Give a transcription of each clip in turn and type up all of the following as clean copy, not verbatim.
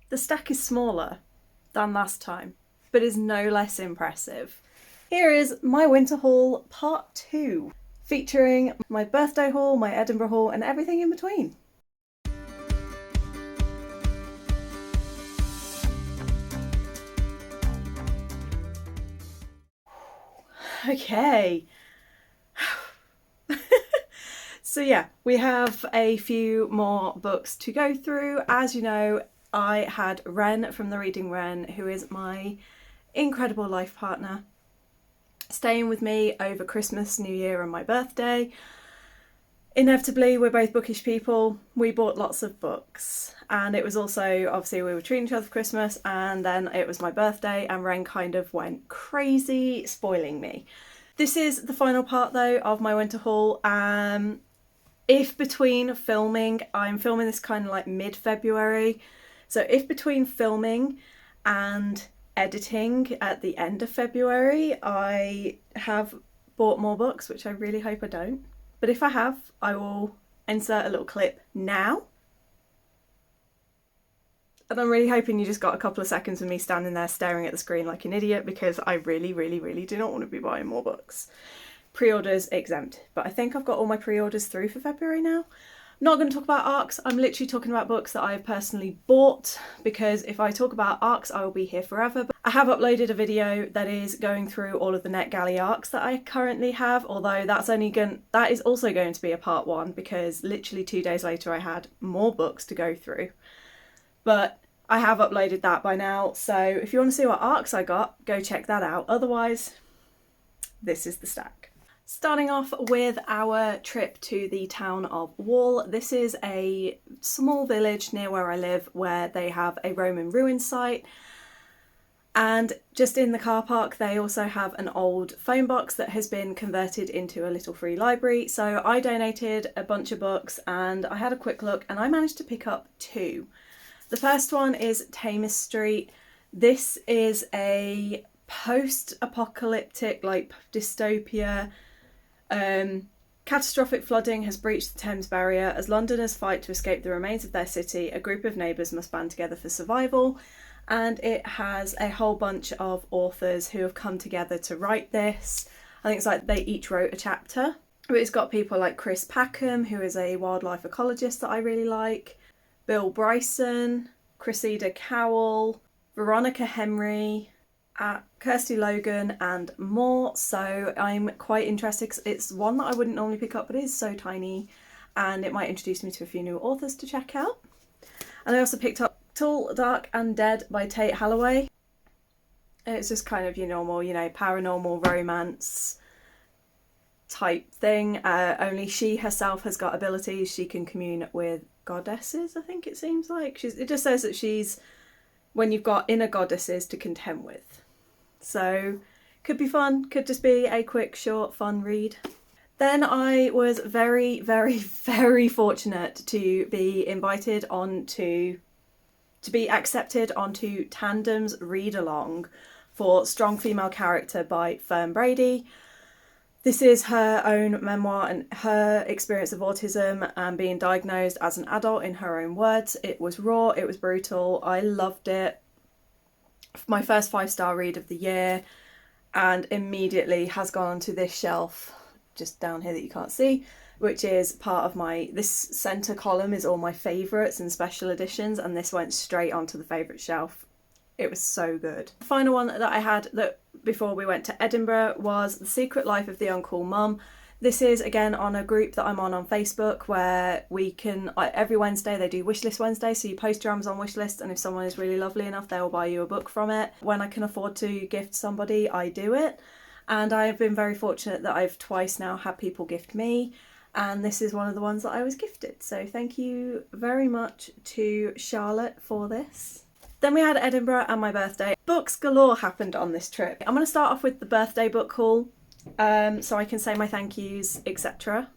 The stack is smaller than last time, but is no less impressive. Here is my winter haul part 2, featuring my birthday haul, my Edinburgh haul, and everything in between. Okay. So yeah, we have a few more books to go through. As you know, I had Ren from the Reading Ren, who is my incredible life partner, staying with me over Christmas, New Year and my birthday. Inevitably, we're both bookish people. We bought lots of books, and it was also, obviously, we were treating each other for Christmas, and then it was my birthday, and Ren kind of went crazy, spoiling me. This is the final part, though, of my winter haul. If between filming, I'm filming this kind of like mid-February, so if between filming and editing at the end of February, I have bought more books, which I really hope I don't. But if I have, I will insert a little clip now. And I'm really hoping you just got a couple of seconds of me standing there staring at the screen like an idiot, because I really, really, really do not want to be buying more books. Pre-orders exempt, but I think I've got all my pre-orders through for February now. I'm not going to talk about ARCs, I'm literally talking about books that I have personally bought, because if I talk about ARCs I will be here forever. But I have uploaded a video that is going through all of the NetGalley ARCs that I currently have, although that is also going to be a part 1, because literally 2 days later I had more books to go through. But I have uploaded that by now, so if you want to see what ARCs I got, go check that out. Otherwise, this is the stack. Starting off with our trip to the town of Wall. This is a small village near where I live where they have a Roman ruin site, and just in the car park they also have an old phone box that has been converted into a little free library. So I donated a bunch of books and I had a quick look and I managed to pick up 2. The first one is Thames Street. This is a post-apocalyptic, like dystopia. Catastrophic flooding has breached the Thames barrier. As Londoners fight to escape the remains of their city, a group of neighbours must band together for survival. And it has a whole bunch of authors who have come together to write this. I think it's like they each wrote a chapter. But it's got people like Chris Packham, who is a wildlife ecologist that I really like, Bill Bryson, Cressida Cowell, Veronica Henry, Kirsty Logan and more. So I'm quite interested, 'cause it's one that I wouldn't normally pick up, but it is so tiny and it might introduce me to a few new authors to check out. And I also picked up Tall, Dark and Dead by Tate Halloway. It's just kind of your normal, paranormal romance type thing, only she herself has got abilities. She can commune with goddesses, I think it seems like. It just says that she's, when you've got inner goddesses to contend with. So could be fun, could just be a quick, short, fun read. Then I was very, very, very fortunate to be invited to be accepted onto Tandem's read-along for Strong Female Character by Fern Brady. This is her own memoir and her experience of autism and being diagnosed as an adult in her own words. It was raw, it was brutal, I loved it. My first 5-star read of the year, and immediately has gone onto this shelf just down here that you can't see, which is part of this centre column is all my favourites and special editions, and this went straight onto the favourite shelf. It was so good. The final one that I had that before we went to Edinburgh was The Secret Life of the Uncool Mum. This is again on a group that I'm on Facebook, where we can, every Wednesday they do Wishlist Wednesday, so you post your Amazon wishlist and if someone is really lovely enough they will buy you a book from it. When I can afford to gift somebody I do it, and I have been very fortunate that I've twice now had people gift me, and this is one of the ones that I was gifted, so thank you very much to Charlotte for this. Then we had Edinburgh and my birthday. Books galore happened on this trip. I'm going to start off with the birthday book haul, so I can say my thank yous, etc.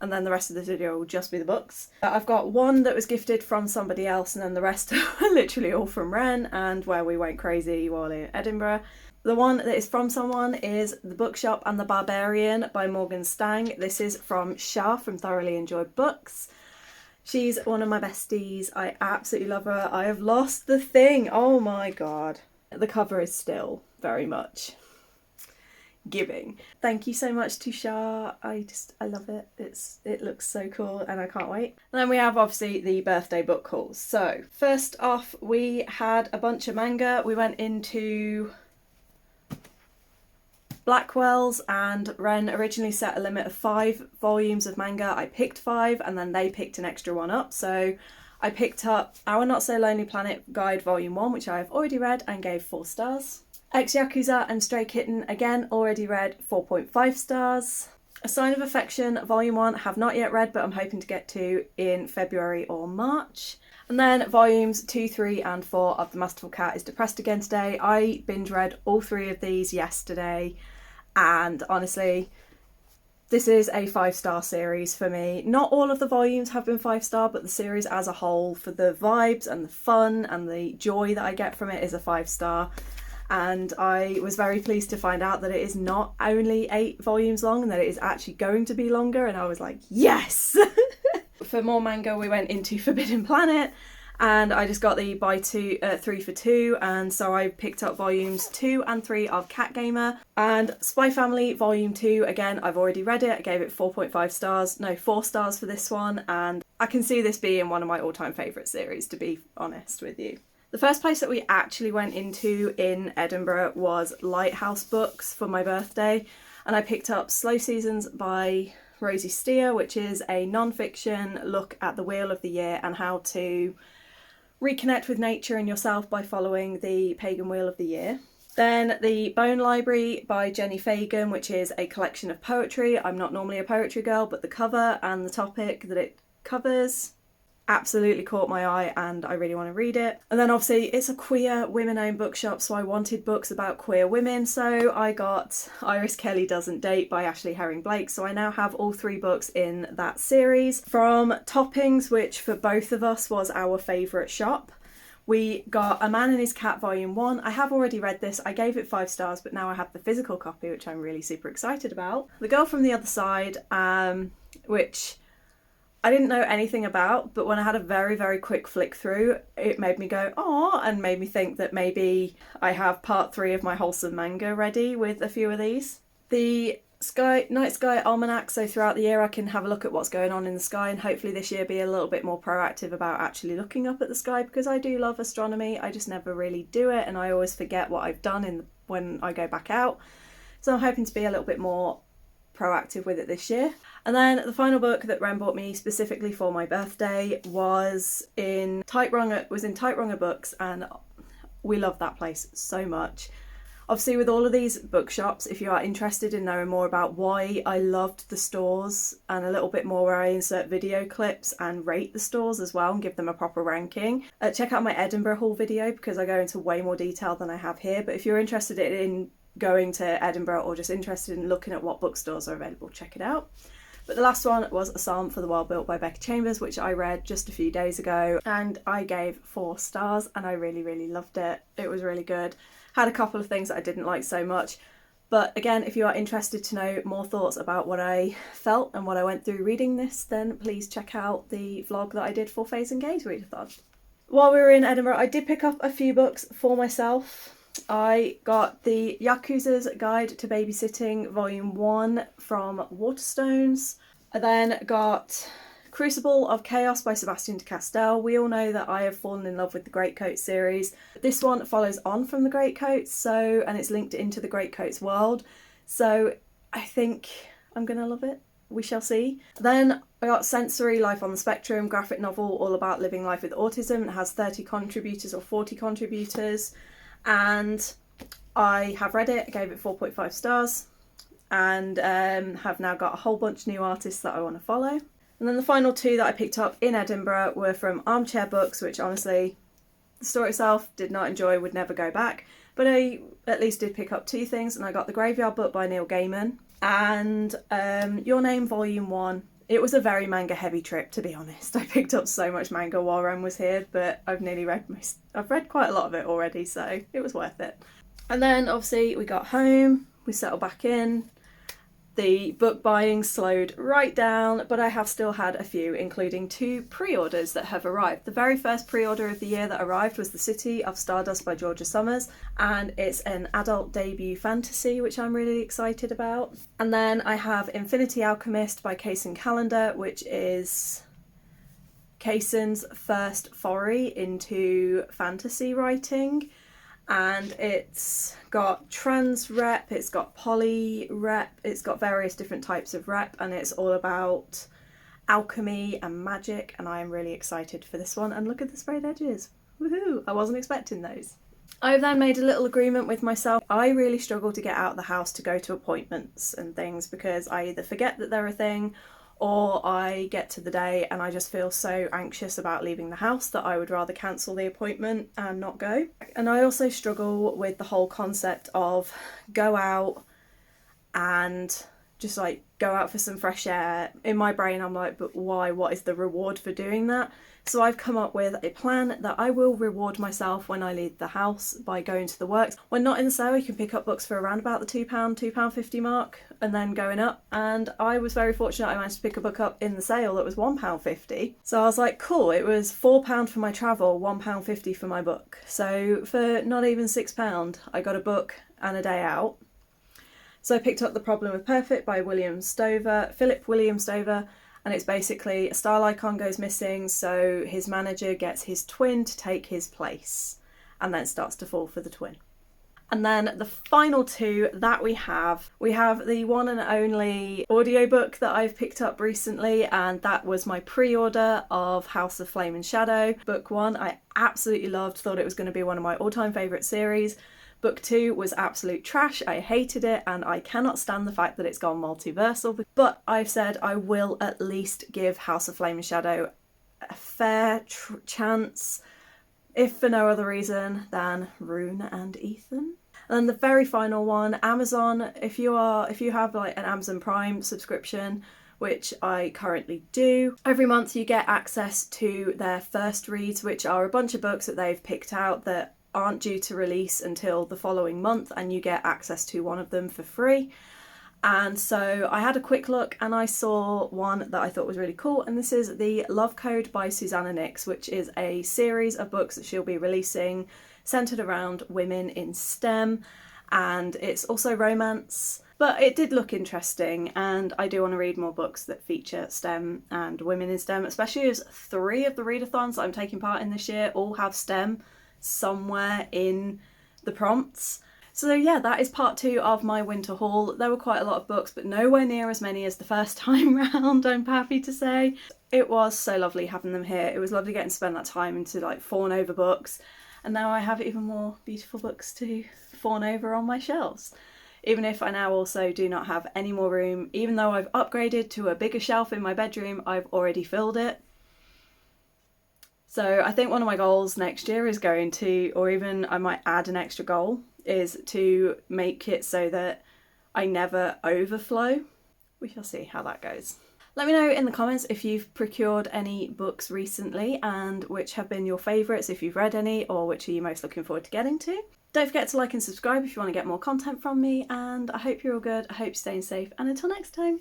And then the rest of the video will just be the books. I've got one that was gifted from somebody else, and then the rest are literally all from Ren and where we went crazy while in Edinburgh. The one that is from someone is The Bookshop and the Barbarian by Morgan Stang. This is from Shah from Thoroughly Enjoyed Books. She's one of my besties. I absolutely love her. I have lost the thing. Oh my god. The cover is still very much giving. Thank you so much to Shah. I love it. It looks so cool and I can't wait. And then we have obviously the birthday book hauls. So first off, we had a bunch of manga. We went into Blackwell's, and Ren originally set a limit of 5 volumes of manga. I picked 5 and then they picked an extra one up. So I picked up Our Not So Lonely Planet Guide Volume 1, which I have already read and gave 4 stars. Ex-Yakuza and Stray Kitten, again, already read, 4.5 stars. A Sign of Affection, Volume 1, have not yet read, but I'm hoping to get to in February or March. And then Volumes 2, 3 and 4 of The Masterful Cat is Depressed Again Today. I binge read all 3 of these yesterday, and honestly, this is a 5-star series for me. Not all of the volumes have been 5-star, but the series as a whole, for the vibes and the fun and the joy that I get from it, is a 5-star. And I was very pleased to find out that it is not only 8 volumes long and that it is actually going to be longer, and I was like, yes! For more manga, we went into Forbidden Planet, and I just got the buy 3 for 2, and so I picked up volumes 2 and 3 of Cat Gamer. And Spy Family Volume 2, again, I've already read it. I gave it 4.5 stars, no, 4 stars for this one, and I can see this being one of my all-time favourite series, to be honest with you. The first place that we actually went into in Edinburgh was Lighthouse Books for my birthday, and I picked up Slow Seasons by Rosie Steer, which is a non-fiction look at the Wheel of the Year and how to reconnect with nature and yourself by following the pagan Wheel of the Year. Then The Bone Library by Jenny Fagan, which is a collection of poetry. I'm not normally a poetry girl, but the cover and the topic that it covers absolutely caught my eye and I really want to read it. And then obviously it's a queer women-owned bookshop, so I wanted books about queer women, so I got Iris Kelly Doesn't Date by Ashley Herring Blake. So I now have all 3 books in that series. From Toppings, which for both of us was our favourite shop, we got A Man and His Cat Volume 1. I have already read this. I gave it 5 stars, but now I have the physical copy, which I'm really super excited about. The Girl from the Other Side, which I didn't know anything about, but when I had a very, very quick flick through, it made me go, "Aw," and made me think that maybe I have part 3 of my wholesome manga ready with a few of these. The Night Sky Almanac, so throughout the year I can have a look at what's going on in the sky, and hopefully this year be a little bit more proactive about actually looking up at the sky, because I do love astronomy, I just never really do it, and I always forget what I've done when I go back out. So I'm hoping to be a little bit more proactive with it this year. And then the final book that Ren bought me specifically for my birthday was in Tight Wronger Books, and we love that place so much. Obviously, with all of these bookshops, if you are interested in knowing more about why I loved the stores and a little bit more where I insert video clips and rate the stores as well and give them a proper ranking, check out my Edinburgh haul video, because I go into way more detail than I have here. But if you're interested in going to Edinburgh or just interested in looking at what bookstores are available, check it out. But the last one was A Psalm for the World Built by Becky Chambers, which I read just a few days ago, and I gave 4 stars and I really, really loved it. It was really good. Had a couple of things that I didn't like so much, but again, if you are interested to know more thoughts about what I felt and what I went through reading this, then please check out the vlog that I did for Phase and Gaze Readathon. While we were in Edinburgh, I did pick up a few books for myself. I got the Yakuza's Guide to Babysitting Volume 1 from Waterstones. I then got Crucible of Chaos by Sebastian de Castell. We all know that I have fallen in love with the Greatcoats series. This one follows on from the Greatcoats, and it's linked into the Greatcoats world. So I think I'm going to love it. We shall see. Then I got Sensory Life on the Spectrum, graphic novel all about living life with autism. It has 30 contributors or 40 contributors. And I have read it, I gave it 4.5 stars, and have now got a whole bunch of new artists that I want to follow. And then the final 2 that I picked up in Edinburgh were from Armchair Books, which honestly, the story itself did not enjoy, would never go back, but I at least did pick up 2 things, and I got The Graveyard Book by Neil Gaiman and Your Name Volume 1. It was a very manga heavy trip, to be honest. I picked up so much manga while Ren was here, but I've read quite a lot of it already, so it was worth it. And then obviously we got home, we settled back in, The book buying slowed right down, but I have still had a few, including 2 pre-orders that have arrived. The very first pre-order of the year that arrived was The City of Stardust by Georgia Summers, and it's an adult debut fantasy, which I'm really excited about. And then I have Infinity Alchemist by Kaysen Callender, which is Kaysen's first foray into fantasy writing. And it's got trans rep, it's got poly rep, it's got various different types of rep, and it's all about alchemy and magic, and I am really excited for this one. And look at the sprayed edges. Woohoo! I wasn't expecting those. I've then made a little agreement with myself. I really struggle to get out of the house to go to appointments and things because I either forget that they're a thing, or I get to the day and I just feel so anxious about leaving the house that I would rather cancel the appointment and not go. And I also struggle with the whole concept of go out and just like go out for some fresh air. In my brain I'm like, but why? What is the reward for doing that? So I've come up with a plan that I will reward myself when I leave the house by going to the works. When not in the sale, you can pick up books for around about the £2.50 mark and then going up. And I was very fortunate I managed to pick a book up in the sale that was £1.50. So I was like, cool, it was £4 for my travel, £1.50 for my book. So for not even £6, I got a book and a day out. So I picked up The Problem with Perfect by Philip William Stover. And it's basically a style icon goes missing, so his manager gets his twin to take his place and then starts to fall for the twin. And then the final 2 that we have the one and only audiobook that I've picked up recently, and that was my pre-order of House of Flame and Shadow. Book 1 I absolutely loved, thought it was going to be one of my all-time favourite series. Book 2 was absolute trash, I hated it, and I cannot stand the fact that it's gone multiversal, but I've said I will at least give House of Flame and Shadow a fair chance, if for no other reason than Rune and Ethan. And then the very final one, Amazon, if you have like an Amazon Prime subscription, which I currently do, every month you get access to their first reads, which are a bunch of books that they've picked out that aren't due to release until the following month, and you get access to one of them for free. And so I had a quick look and I saw one that I thought was really cool, and this is The Love Code by Susanna Nix, which is a series of books that she'll be releasing centred around women in STEM, and it's also romance. But it did look interesting, and I do want to read more books that feature STEM and women in STEM, especially as 3 of the readathons that I'm taking part in this year all have STEM somewhere in the prompts. So yeah, that is part 2 of my winter haul. There were quite a lot of books, but nowhere near as many as the first time round, I'm happy to say. It was so lovely having them here. It was lovely getting to spend that time and to like fawn over books, and now I have even more beautiful books to fawn over on my shelves. Even if I now also do not have any more room, even though I've upgraded to a bigger shelf in my bedroom, I've already filled it. So I think one of my goals next year is going to, or even I might add an extra goal, is to make it so that I never overflow. We shall see how that goes. Let me know in the comments if you've procured any books recently and which have been your favourites, if you've read any, or which are you most looking forward to getting to. Don't forget to like and subscribe if you want to get more content from me, and I hope you're all good, I hope you're staying safe, and until next time.